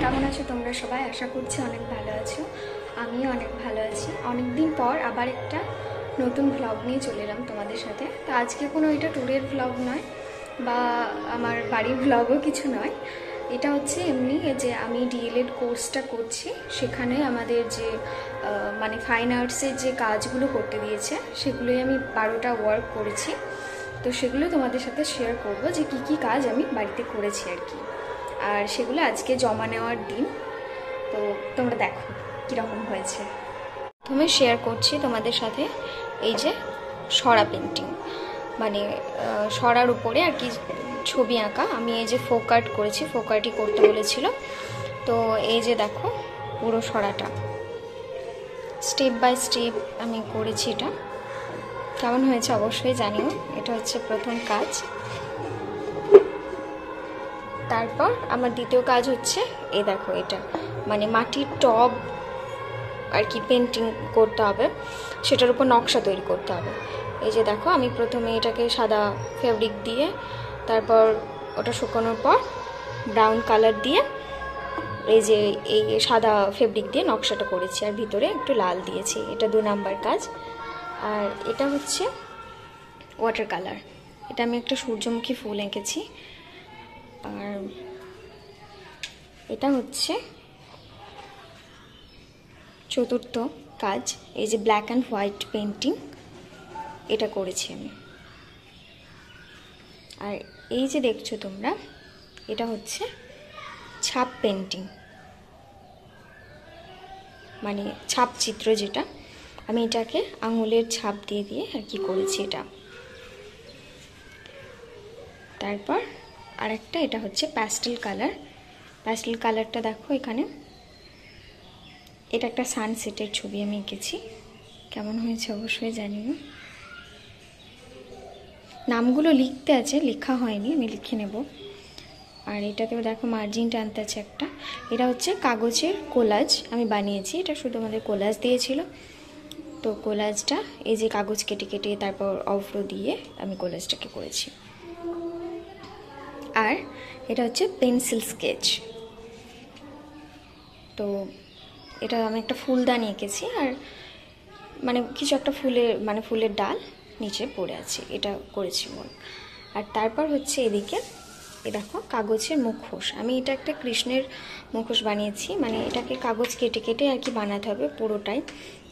কেমন আছো তোমরা সবাই? আশা করছি অনেক ভালো আছো। আমিও অনেক ভালো আছি। অনেক দিন পর আবার একটা নতুন ভ্লগ নিয়ে চলে এলাম তোমাদের সাথে। তো আজকে কোনো এটা ট্যুরের ভ্লগ নয় বা আমার বাড়ির ভ্লগও কিছু নয়। এটা হচ্ছে এমনি যে আমি ডিএলএড কোর্সটা করছি, সেখানে আমাদের যে মানে ফাইন আর্টসের যে কাজগুলো করতে দিয়েছে সেগুলোই আমি 12টা ওয়ার্ক করেছি। তো সেগুলো তোমাদের সাথে শেয়ার করব যে কি কি কাজ আমি বাড়িতে করেছি আর কি। আর সেগুলো আজকে জমা নেওয়ার দিন। তো তোমরা দেখো কীরকম হয়েছে। প্রথমে শেয়ার করছি তোমাদের সাথে এই যে সরা পেন্টিং, মানে সরার উপরে আর কি ছবি আঁকা। আমি এই যে ফোক আর্ট করেছি, ফোক আর্টই করতে বলেছিল। তো এই যে দেখো পুরো সরাটা স্টেপ বাই স্টেপ আমি করেছি। এটা কেমন হয়েছে অবশ্যই জানিও। এটা হচ্ছে প্রথম কাজ। তারপর আমার দ্বিতীয় কাজ হচ্ছে এই দেখো, এটা মানে মাটির টব আর কি পেন্টিং করতে হবে, সেটার উপর নকশা তৈরি করতে হবে। এই যে দেখো আমি প্রথমে এটাকে সাদা ফেব্রিক দিয়ে, তারপর ওটা শুকানোর পর ব্রাউন কালার দিয়ে এই যে এই সাদা ফেব্রিক দিয়ে নকশাটা করেছি, আর ভিতরে একটু লাল দিয়েছি। এটা 2 নাম্বার কাজ। আর এটা হচ্ছে ওয়াটার কালার। এটা আমি একটা সূর্যমুখী ফুল এঁকেছি। আর এটা হচ্ছে চতুর্থ কাজ, এই যে ব্ল্যাক অ্যান্ড হোয়াইট পেন্টিং, এটা করেছি আমি। আর এই যে দেখছো তোমরা, এটা হচ্ছে ছাপ পেন্টিং, মানে ছাপ চিত্র যেটা, আমি এটাকে আঙুলের ছাপ দিয়ে দিয়ে আর কি করেছি এটা। তারপর আরেকটা, এটা হচ্ছে প্যাস্টেল কালার। প্যাস্টেল কালারটা দেখো এখানে, এটা একটা সানসেটের ছবি আমি এঁকেছি। কেমন হয়েছে অবশ্যই জানিও। নামগুলো লিখতে আছে, লেখা হয়নি, আমি লিখে নেব। আর এটাতেও দেখো মার্জিন টানতে আছে একটা। এটা হচ্ছে কাগজের কোলাজ আমি বানিয়েছি। এটা শুধু আমাদের কোলাজ দিয়েছিল। তো কোলাজটা এই যে কাগজ কেটে কেটে তারপর অফ্রো দিয়ে আমি কোলাজটাকে করেছি। আর এটা হচ্ছে পেন্সিল স্কেচ। তো এটা আমি একটা ফুলদানি এঁকেছি, আর মানে কিছু একটা ফুলের মানে ফুলের ডাল নিচে পড়ে আছে, এটা করেছি মন। আর তারপর হচ্ছে এদিকে এ দেখো কাগজের মুখোশ। আমি এটা একটা কৃষ্ণের মুখোশ বানিয়েছি, মানে এটাকে কাগজ কেটে কেটে আর কি বানাতে হবে পুরোটাই।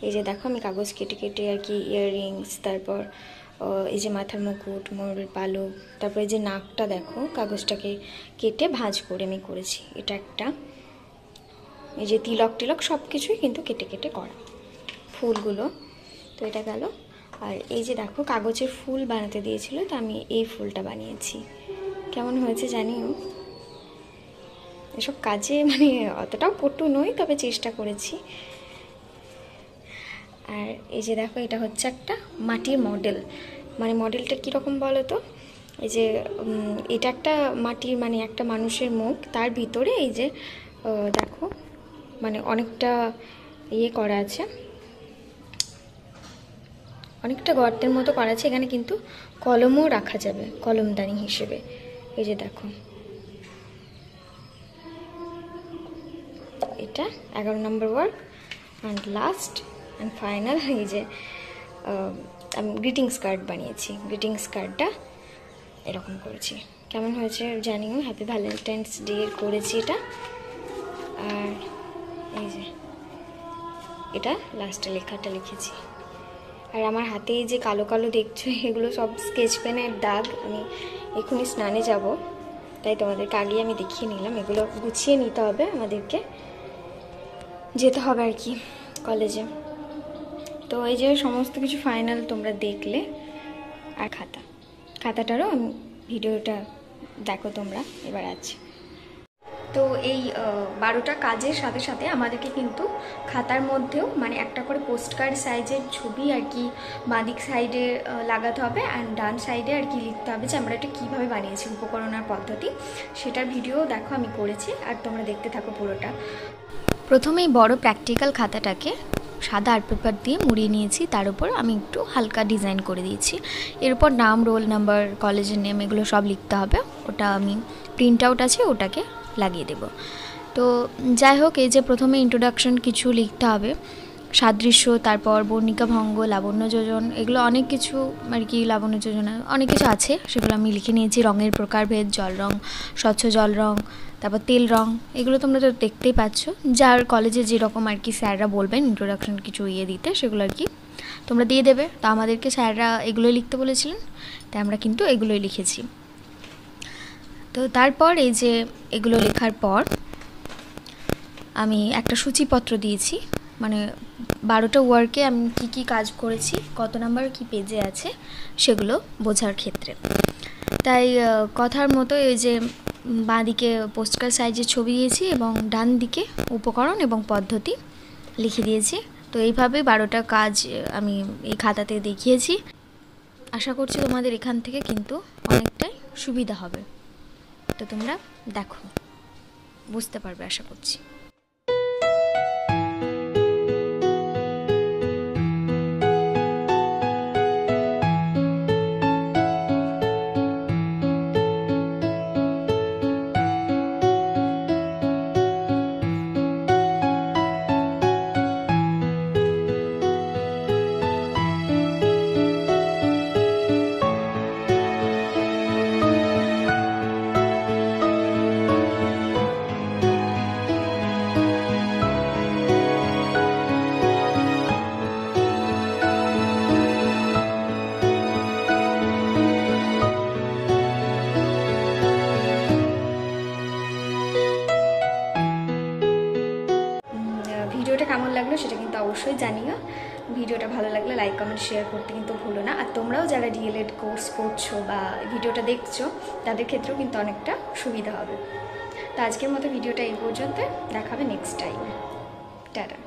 এই যে দেখো আমি কাগজ কেটে কেটে আর কি ইয়াররিংস, তারপর এই যে মাথার মুকুট, ময়ূরের পালক, তারপর এই যে নাকটা দেখো কাগজটাকে কেটে ভাঁজ করে আমি করেছি। এটা একটা, এই যে তিলক টিলক সব কিছুই কিন্তু কেটে কেটে করা, ফুলগুলো। তো এটা গেল। আর এই যে দেখো কাগজের ফুল বানাতে দিয়েছিল, তো আমি এই ফুলটা বানিয়েছি। কেমন হয়েছে জানিও। এসব কাজে মানে অতটাও পটু নই, তবে চেষ্টা করেছি। আর এই যে দেখো এটা হচ্ছে একটা মাটির মডেল। মানে মডেলটা কীরকম বলো তো, এই যে এটা একটা মাটির মানে একটা মানুষের মুখ, তার ভিতরে এই যে দেখো মানে অনেকটা ইয়ে করা আছে, অনেকটা গর্তের মতো করা আছে। এখানে কিন্তু কলমও রাখা যাবে, কলমদানি হিসেবে। এই যে দেখো এটা 11 নম্বর work. And last and final, এই যে আমি গ্রিটিংস কার্ড বানিয়েছি। গ্রিটিংস কার্ডটা এরকম করেছি। কেমন হয়েছে জানিও। হ্যাপি ভ্যালেন্টাইন্স ডে করেছি এটা। আর এই যে এটা লাস্টে লেখাটা লিখেছি। আর আমার হাতে যে কালো কালো দেখছো, এগুলো সব স্কেচ পেনের দাগ। আমি এখনই স্নানে যাব, তাই তোমাদেরকে আগেই আমি দেখিয়ে নিলাম। এগুলো গুছিয়ে নিতে হবে, আমাদেরকে যেতে হবে আর কি কলেজে। তো এই যে সমস্ত কিছু ফাইনাল তোমরা দেখলে। আর খাতাটারও আমি ভিডিওটা দেখো তোমরা এবার আছে। তো এই 12টা কাজের সাথে সাথে আমাদেরকে কিন্তু খাতার মধ্যেও মানে একটা করে পোস্টকার্ড সাইজের ছবি আর কি বাঁদিক সাইডে লাগাতে হবে, অ্যান্ড ডান সাইডে আর কি লিখতে হবে যে আমরা এটা কীভাবে বানিয়েছি, উপকরণ আর পদ্ধতি। সেটার ভিডিও দেখো আমি করেছি, আর তোমরা দেখতে থাকো পুরোটা। প্রথমেই বড় প্র্যাকটিক্যাল খাতাটাকে সাদা আর্ট পেপার দিয়ে মুড়িয়ে নিয়েছি, তার উপর আমি একটু হালকা ডিজাইন করে দিয়েছি। এরপর নাম, রোল নাম্বার, কলেজের নেম এগুলো সব লিখতে হবে। ওটা আমি প্রিন্ট আউট আছে, ওটাকে লাগিয়ে দেব। তো যাই হোক, এই যে প্রথমে ইন্ট্রোডাকশন কিছু লিখতে হবে, সাদৃশ্য, তারপর বর্ণিকা ভঙ্গ, লাবণ্য যোজন, এগুলো অনেক কিছু আর কি, লাবণ্য যোজনা অনেক কিছু আছে, সেগুলো আমি লিখে নিয়েছি। রঙের প্রকারভেদ, জল রং, স্বচ্ছ জল রং, তারপর তেল রং, এগুলো তোমরা তো দেখতেই পাচ্ছ। যার কলেজে যেরকম আর কি স্যাররা বলবেন ইন্ট্রোডাকশন কিছু দিতে, সেগুলো আর কি তোমরা দিয়ে দেবে। তো আমাদেরকে স্যাররা এগুলোই লিখতে বলেছিলেন, তাই আমরা কিন্তু এগুলোই লিখেছি। তো তারপর এই যে এগুলো লেখার পর আমি একটা সূচিপত্র দিয়েছি, মানে 12টা ওয়ার্কে আমি কি কাজ করেছি, কত নাম্বার কি পেজে আছে, সেগুলো বোঝার ক্ষেত্রে। তাই কথার মতো এই যে বাঁ দিকে পোস্টকার্ড সাইজের ছবি দিয়েছি এবং ডান দিকে উপকরণ এবং পদ্ধতি লিখে দিয়েছি। তো এইভাবে 12টা কাজ আমি এই খাতাতে দেখিয়েছি। আশা করছি তোমাদের এখান থেকে কিন্তু অনেকটাই সুবিধা হবে। তো তোমরা দেখো, বুঝতে পারবে আশা করছি। ভিডিওটা কেমন লাগলো সেটা কিন্তু অবশ্যই জানিও। ভিডিওটা ভালো লাগলে লাইক কমেন্ট শেয়ার করতে কিন্তু ভুলো না। আর তোমরাও যারা ডিএলএড কোর্স করছো বা ভিডিওটা দেখছো, তাদের ক্ষেত্রেও কিন্তু অনেকটা সুবিধা হবে। তো আজকের মতো ভিডিওটা এই পর্যন্ত, দেখাবে নেক্সট টাইম। টাটা।